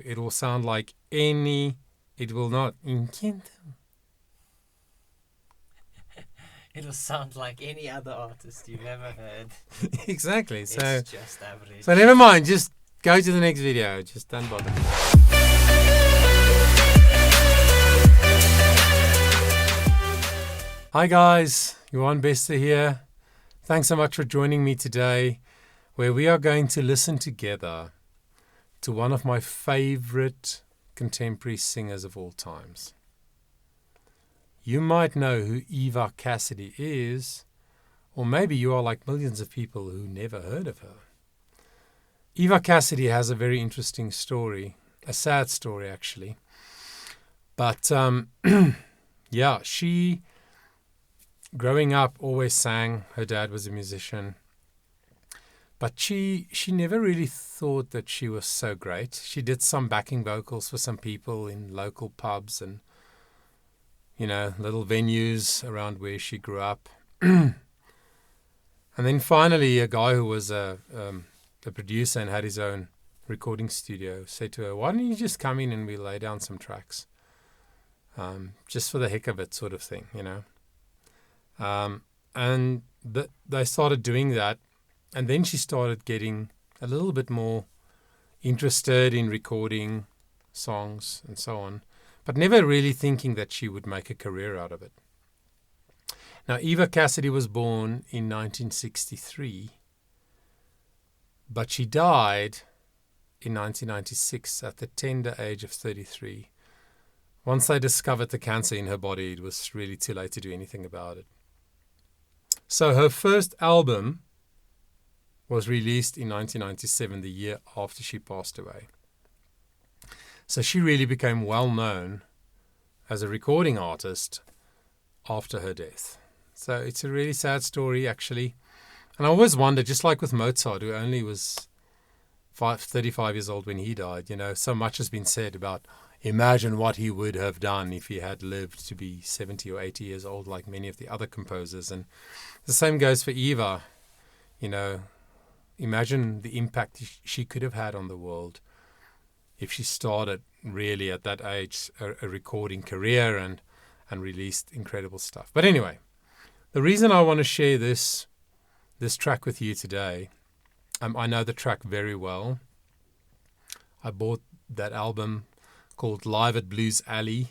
It will sound like it will not. It'll sound like any other artist you've ever heard. Exactly. It's just average. So never mind. Just go to the next video. Just don't bother. Hi guys, Johan Bester here. Thanks so much for joining me today, where we are going to listen together to one of my favorite contemporary singers of all times. You might know who Eva Cassidy is, or maybe you are like millions of people who never heard of her. Eva Cassidy has a very interesting story, a sad story actually. But yeah, she, growing up, always sang. Her dad was a musician. But she never really thought that she was so great. She did some backing vocals for some people in local pubs and, little venues around where she grew up. And then finally, a guy who was a producer and had his own recording studio said to her, "Why don't you just come in and we lay down some tracks? Just for the heck of it," sort of thing, And they started doing that. And then she started getting a little bit more interested in recording songs and so on, but never really thinking that she would make a career out of it. Now, Eva Cassidy was born in 1963, but she died in 1996 at the tender age of 33. Once they discovered the cancer in her body, it was really too late to do anything about it. So her first album was released in 1997, the year after she passed away. So she really became well known as a recording artist after her death. So it's a really sad story, actually. And I always wonder, just like with Mozart, who only was 35 years old when he died, so much has been said about imagine what he would have done if he had lived to be 70 or 80 years old, like many of the other composers. And the same goes for Eva. Imagine the impact she could have had on the world if she started really at that age a recording career and released incredible stuff. But anyway, the reason I want to share this track with you today, I know the track very well. I bought that album called Live at Blues Alley.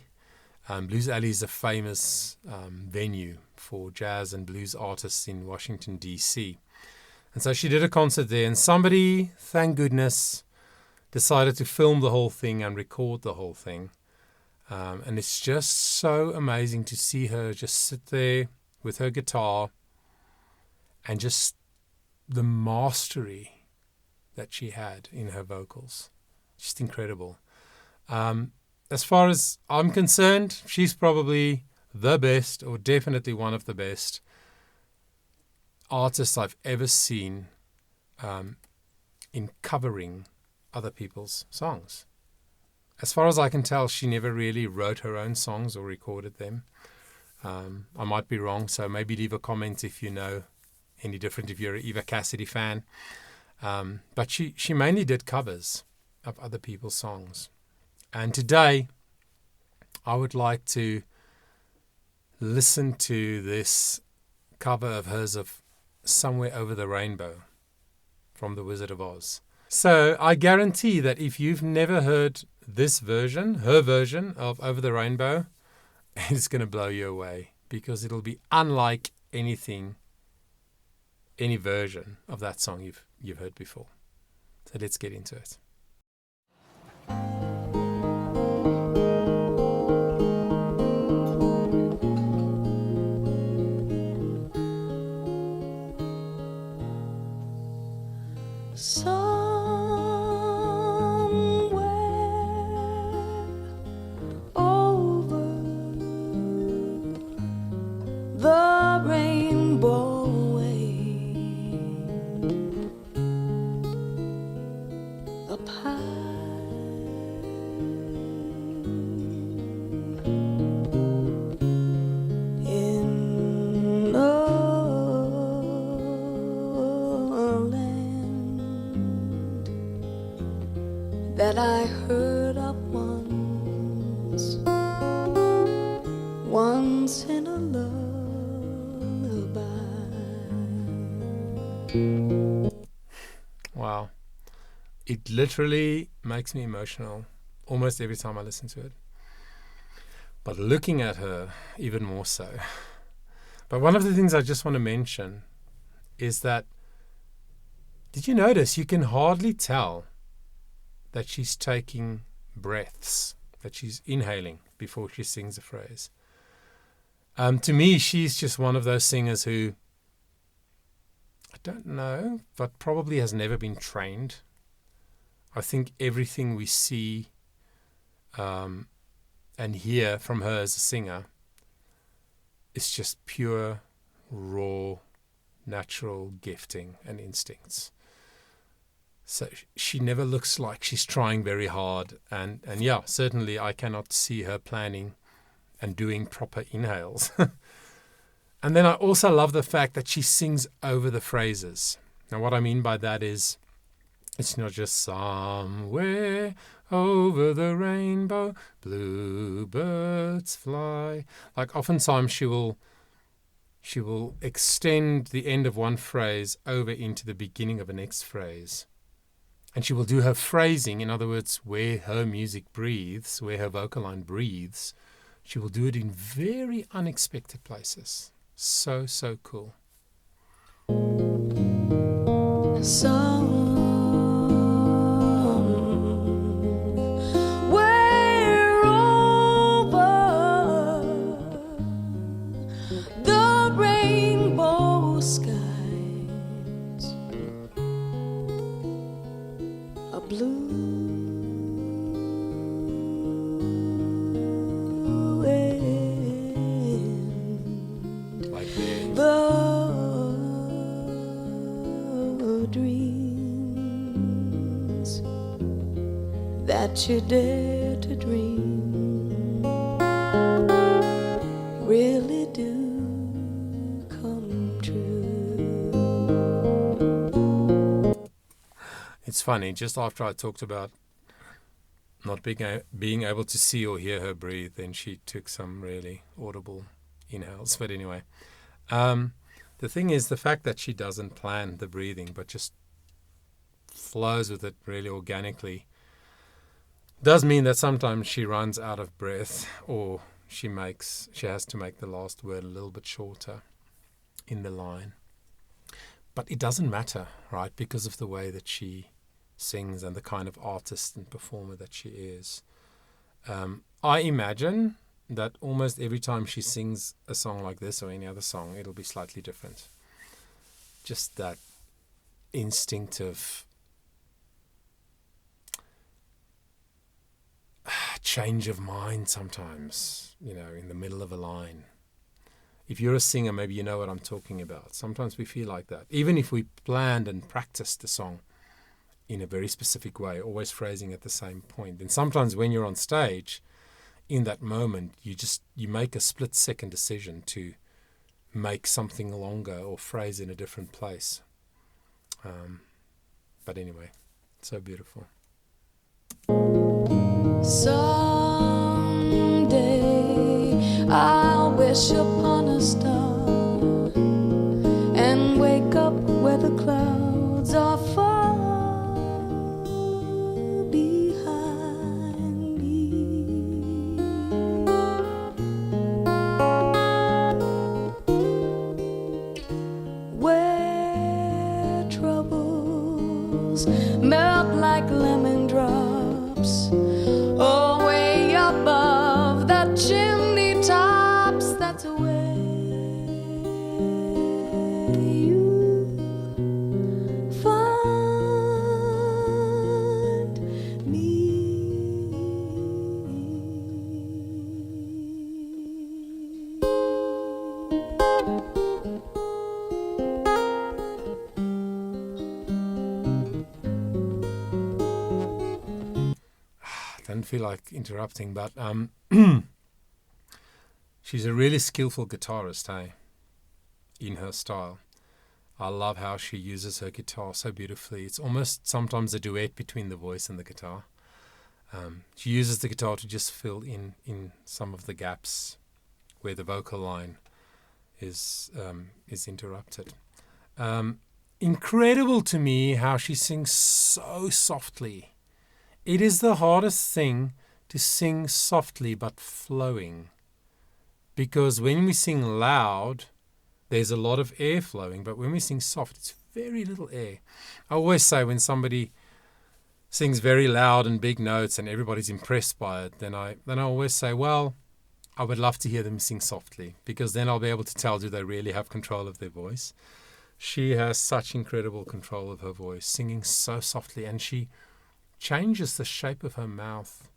Blues Alley is a famous venue for jazz and blues artists in Washington D.C. And so she did a concert there, and somebody, thank goodness, decided to film the whole thing and record the whole thing. And it's just so amazing to see her just sit there with her guitar and just the mastery that she had in her vocals. Just incredible. As far as I'm concerned, she's probably the best, or definitely one of the best artists I've ever seen in covering other people's songs. As far as I can tell, she never really wrote her own songs or recorded them. I might be wrong, so maybe leave a comment if you know any different, if you're an Eva Cassidy fan. But she mainly did covers of other people's songs. And today, I would like to listen to this cover of hers of Somewhere Over the Rainbow from The Wizard of Oz. So I guarantee that if you've never heard this version, her version of Over the Rainbow, it's going to blow you away, because it'll be unlike any version of that song you've heard before. So let's get into it. heard of once in a lullaby. Wow. It literally makes me emotional almost every time I listen to it. But looking at her, even more so. But one of the things I just want to mention is that, did you notice you can hardly tell that she's taking breaths, that she's inhaling before she sings a phrase? To me, she's just one of those singers who, I don't know, but probably has never been trained. I think everything we see and hear from her as a singer is just pure, raw, natural gifting and instincts. So she never looks like she's trying very hard. And yeah, certainly I cannot see her planning and doing proper inhales. And then I also love the fact that she sings over the phrases. Now what I mean by that is, it's not just somewhere over the rainbow, bluebirds fly. Like oftentimes she will extend the end of one phrase over into the beginning of the next phrase. And she will do her phrasing, in other words, where her music breathes, where her vocal line breathes, she will do it in very unexpected places. So, so cool. That you dare to dream really do come true. It's funny, just after I talked about not being able to see or hear her breathe, then she took some really audible inhales. But anyway, the thing is, the fact that she doesn't plan the breathing but just flows with it really organically does mean that sometimes she runs out of breath, or she has to make the last word a little bit shorter in the line. But it doesn't matter, right? Because of the way that she sings and the kind of artist and performer that she is. I imagine that almost every time she sings a song like this or any other song, it'll be slightly different. Just that instinctive change of mind sometimes, in the middle of a line. If you're a singer, maybe you know what I'm talking about. Sometimes we feel like that. Even if we planned and practiced the song in a very specific way, always phrasing at the same point. And sometimes when you're on stage, in that moment, you make a split-second decision to make something longer or phrase in a different place. But anyway, so beautiful. Someday I'll wish upon a star and wake up where the clouds are far behind me, where troubles melt like lemon drops, oh, way above the chimney tops. That's where you find me. Don't feel like interrupting, but she's a really skillful guitarist, in her style. I love how she uses her guitar so beautifully. It's almost sometimes a duet between the voice and the guitar. She uses the guitar to just fill in some of the gaps where the vocal line is interrupted. Incredible to me how she sings so softly. It is the hardest thing to sing softly but flowing, because when we sing loud, there's a lot of air flowing, but when we sing soft, it's very little air. I always say when somebody sings very loud and big notes and everybody's impressed by it, then I always say, well, I would love to hear them sing softly, because then I'll be able to tell, do they really have control of their voice? She has such incredible control of her voice, singing so softly, and she changes the shape of her mouth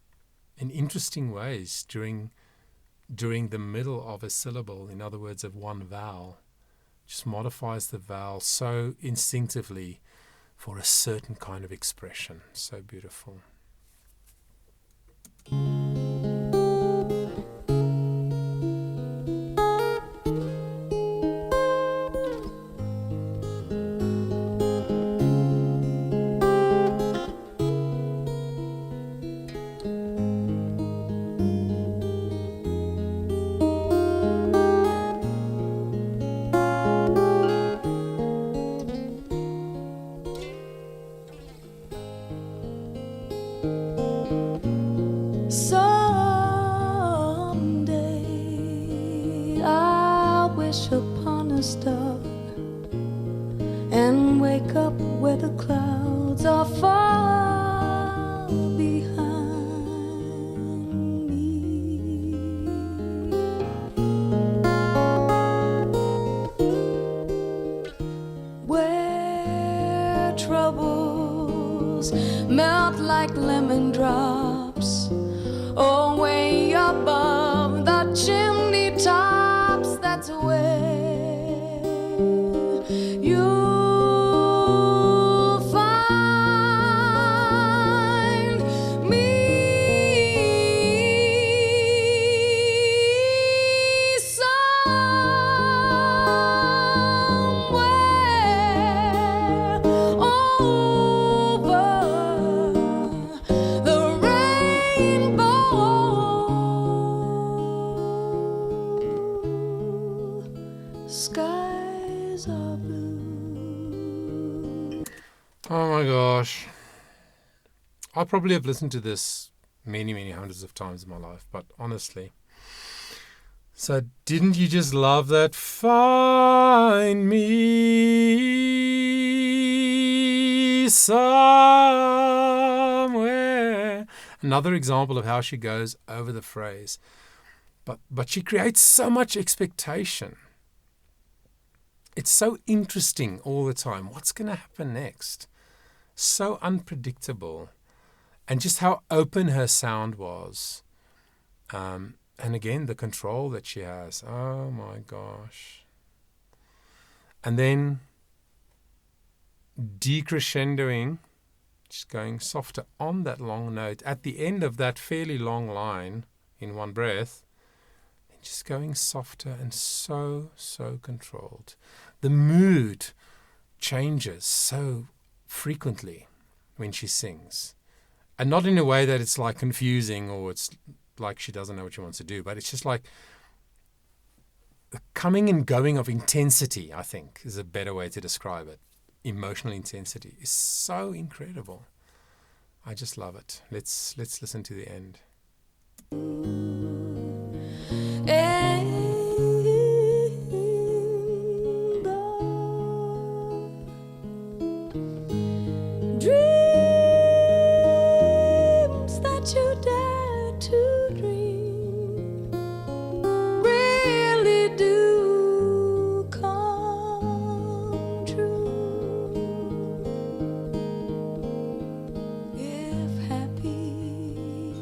in interesting ways during the middle of a syllable, in other words, of one vowel. Just modifies the vowel so instinctively for a certain kind of expression. So beautiful. Someday I'll wish upon a star and wake up where the clouds are far behind me, where troubles melt like lemon drops, oh, way above the chimney tops. That's where you'll find me, somewhere over the rainbow. Skies are blue. Oh my gosh. I probably have listened to this many, many hundreds of times in my life, but honestly. So didn't you just love that? Find me somewhere. Another example of how she goes over the phrase. But she creates so much expectation. It's so interesting all the time. What's going to happen next? So unpredictable. And just how open her sound was. And again, the control that she has. Oh my gosh. And then decrescendoing, just going softer on that long note at the end of that fairly long line in one breath. And just going softer and so controlled. The mood changes so frequently when she sings. And not in a way that it's like confusing or it's like she doesn't know what she wants to do, but it's just like the coming and going of intensity, I think, is a better way to describe it. Emotional intensity is so incredible. I just love it. Let's listen to the end. Dreams that you dare to dream really do come true. If happy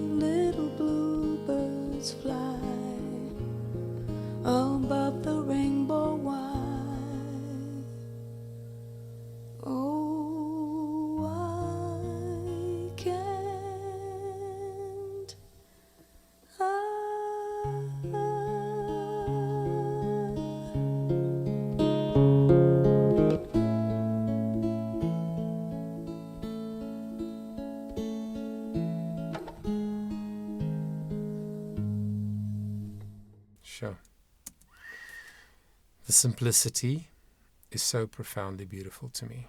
little bluebirds fly above the rainbow wide, oh, I can't hide. Sure. The simplicity is so profoundly beautiful to me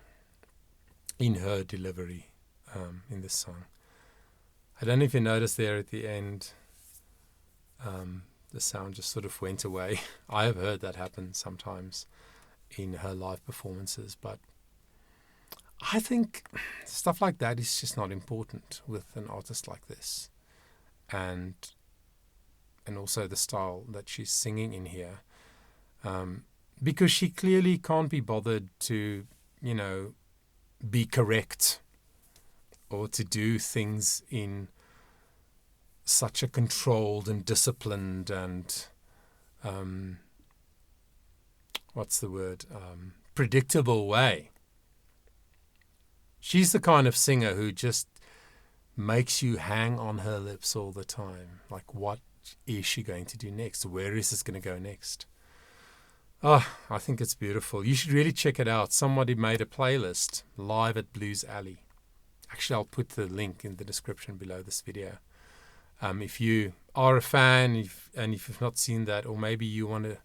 in her delivery in this song. I don't know if you noticed there at the end, the sound just sort of went away. I have heard that happen sometimes in her live performances, but I think stuff like that is just not important with an artist like this. And also the style that she's singing in here. Because she clearly can't be bothered to, be correct or to do things in such a controlled and disciplined and, predictable way. She's the kind of singer who just makes you hang on her lips all the time. Like, what is she going to do next? Where is this going to go next? Oh, I think it's beautiful. You should really check it out. Somebody made a playlist, Live at Blues Alley. Actually, I'll put the link in the description below this video. If you are a fan and if you've not seen that, or maybe you want to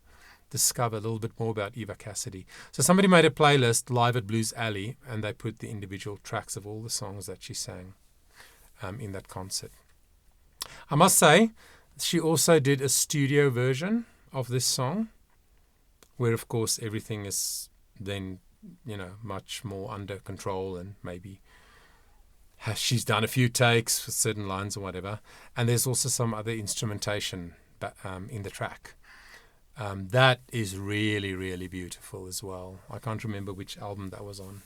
discover a little bit more about Eva Cassidy. So somebody made a playlist, Live at Blues Alley, and they put the individual tracks of all the songs that she sang in that concert. I must say, she also did a studio version of this song, where, of course, everything is then, much more under control, and maybe she's done a few takes for certain lines or whatever. And there's also some other instrumentation in the track. That is really, really beautiful as well. I can't remember which album that was on.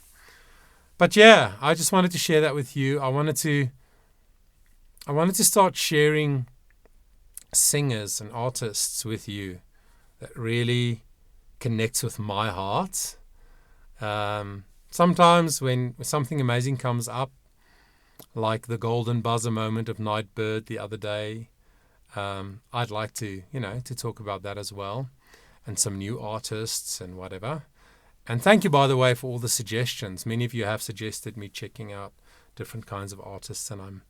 But yeah, I just wanted to share that with you. I wanted to start sharing singers and artists with you that really connects with my heart. Sometimes when something amazing comes up, like the golden buzzer moment of Nightbird the other day, I'd like to, to talk about that as well, and some new artists and whatever. And thank you, by the way, for all the suggestions. Many of you have suggested me checking out different kinds of artists, and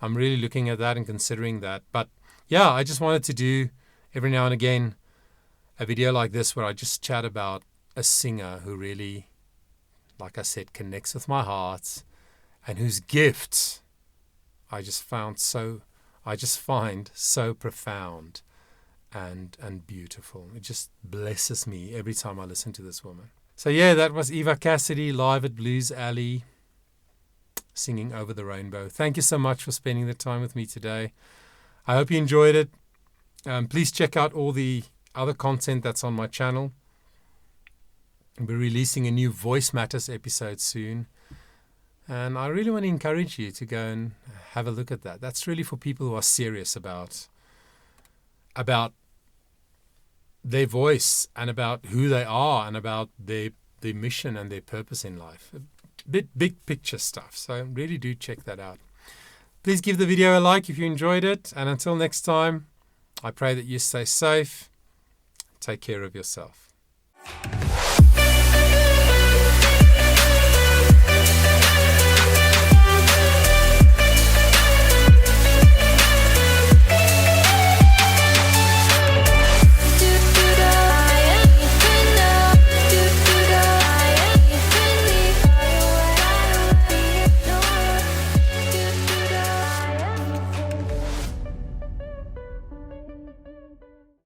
I'm really looking at that and considering that. But yeah, I just wanted to do every now and again a video like this where I just chat about a singer who really, like I said, connects with my heart, and whose gifts I just find so profound and beautiful. It just blesses me every time I listen to this woman. So yeah, that was Eva Cassidy live at Blues Alley, singing Over the Rainbow. Thank you so much for spending the time with me today. I hope you enjoyed it. Please check out all the other content that's on my channel. I'll be releasing a new Voice Matters episode soon. And I really want to encourage you to go and have a look at that. That's really for people who are serious about their voice and about who they are and about their mission and their purpose in life. Big picture stuff. So really do check that out. Please give the video a like if you enjoyed it. And until next time, I pray that you stay safe. Take care of yourself.